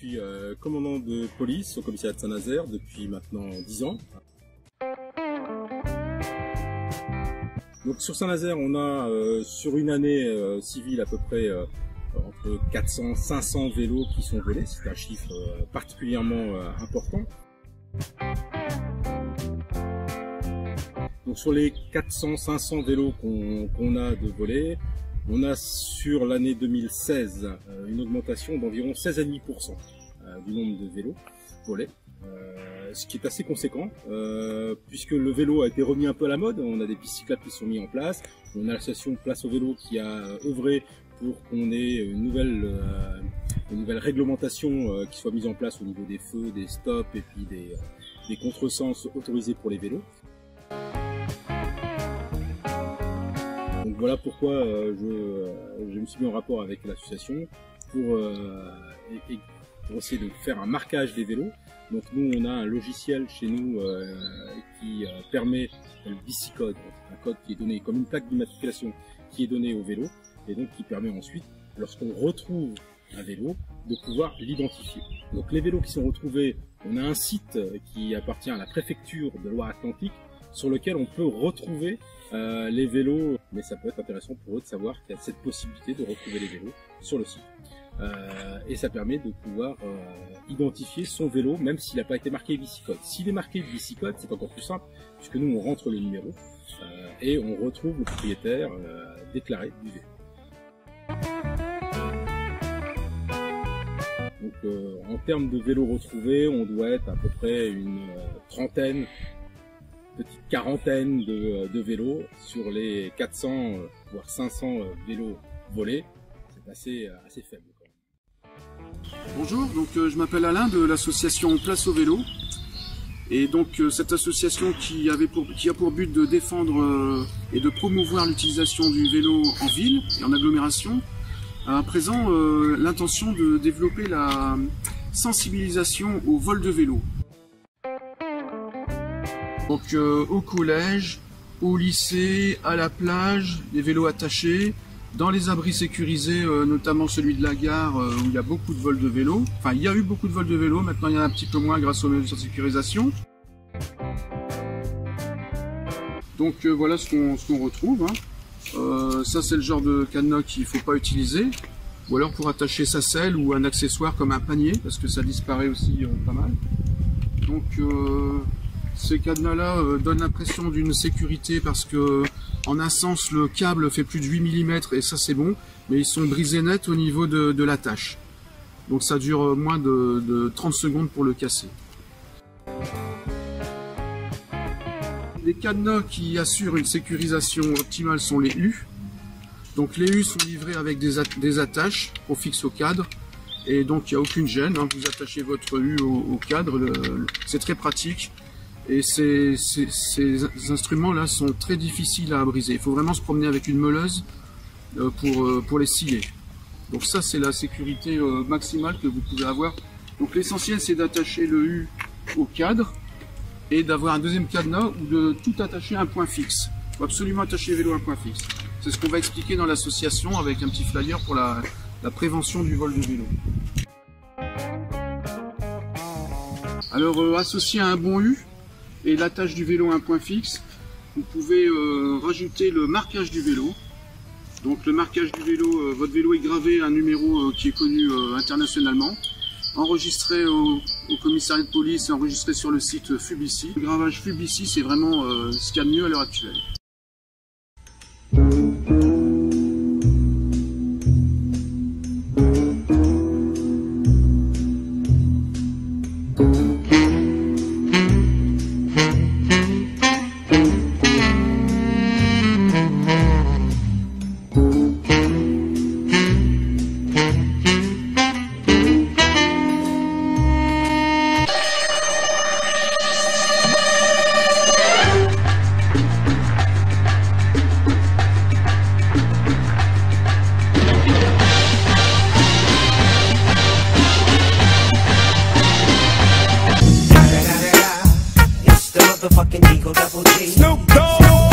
suis commandant de police au commissariat de Saint-Nazaire depuis maintenant 10 ans. Donc sur Saint-Nazaire, on a sur une année civile à peu près entre 400 et 500 vélos qui sont volés. C'est un chiffre particulièrement important. Donc sur les 400-500 vélos qu'on a de volés, on a sur l'année 2016 une augmentation d'environ 16,5% du nombre de vélos volés, ce qui est assez conséquent puisque le vélo a été remis un peu à la mode. On a des pistes cyclables qui sont mis en place, on a l'association Place au vélo qui a œuvré pour qu'on ait une nouvelle réglementation qui soit mise en place au niveau des feux, des stops et puis des contresens autorisés pour les vélos. Donc voilà pourquoi je me suis mis en rapport avec l'association pour essayer de faire un marquage des vélos. Donc nous on a un logiciel chez nous qui permet le BICicode, un code qui est donné comme une plaque d'immatriculation qui est donnée au vélo et donc qui permet ensuite, lorsqu'on retrouve un vélo, de pouvoir l'identifier. Donc les vélos qui sont retrouvés, on a un site qui appartient à la préfecture de Loire-Atlantique sur lequel on peut retrouver les vélos, mais ça peut être intéressant pour eux de savoir qu'il y a cette possibilité de retrouver les vélos sur le site. Et ça permet de pouvoir identifier son vélo même s'il n'a pas été marqué BICicode. S'il est marqué BICicode, c'est encore plus simple puisque nous on rentre le numéro et on retrouve le propriétaire déclaré du vélo. Donc en termes de vélos retrouvés, on doit être à peu près une trentaine, petite quarantaine de vélos sur les 400 voire 500 vélos volés. C'est assez faible. Bonjour, donc je m'appelle Alain de l'association Place au vélo. Et donc cette association qui a pour but de défendre et de promouvoir l'utilisation du vélo en ville et en agglomération, a à présent l'intention de développer la sensibilisation au vol de vélo. Donc au collège, au lycée, à la plage, les vélos attachés, dans les abris sécurisés, notamment celui de la gare où il y a beaucoup de vols de vélos. Enfin, il y a eu beaucoup de vols de vélos, maintenant il y en a un petit peu moins grâce aux mesures de sécurisation. Donc voilà ce qu'on retrouve. Ça c'est le genre de cadenas qu'il ne faut pas utiliser. Ou alors pour attacher sa selle ou un accessoire comme un panier, parce que ça disparaît aussi pas mal. Donc ces cadenas-là donnent l'impression d'une sécurité parce que en un sens le câble fait plus de 8 mm et ça c'est bon, mais ils sont brisés net au niveau de l'attache. Donc ça dure moins de 30 secondes pour le casser. Les cadenas qui assurent une sécurisation optimale sont les U. Donc les U sont livrés avec des attaches qu'on fixe au cadre. Et donc il n'y a aucune gêne, vous attachez votre U au cadre, c'est très pratique. Et ces instruments-là sont très difficiles à briser. Il faut vraiment se promener avec une meuleuse pour les scier. Donc ça, c'est la sécurité maximale que vous pouvez avoir. Donc l'essentiel, c'est d'attacher le U au cadre et d'avoir un deuxième cadenas ou de tout attacher à un point fixe. Il faut absolument attacher le vélo à un point fixe. C'est ce qu'on va expliquer dans l'association avec un petit flyer pour la prévention du vol de vélo. Alors, associé à un bon U, et l'attache du vélo à un point fixe, vous pouvez rajouter le marquage du vélo. Donc le marquage du vélo, votre vélo est gravé à un numéro qui est connu internationalement, enregistré au commissariat de police et enregistré sur le site Fubici. Le gravage Fubici, c'est vraiment ce qu'il y a de mieux à l'heure actuelle. Motherfucking Eagle Double G. Snoop Dogg.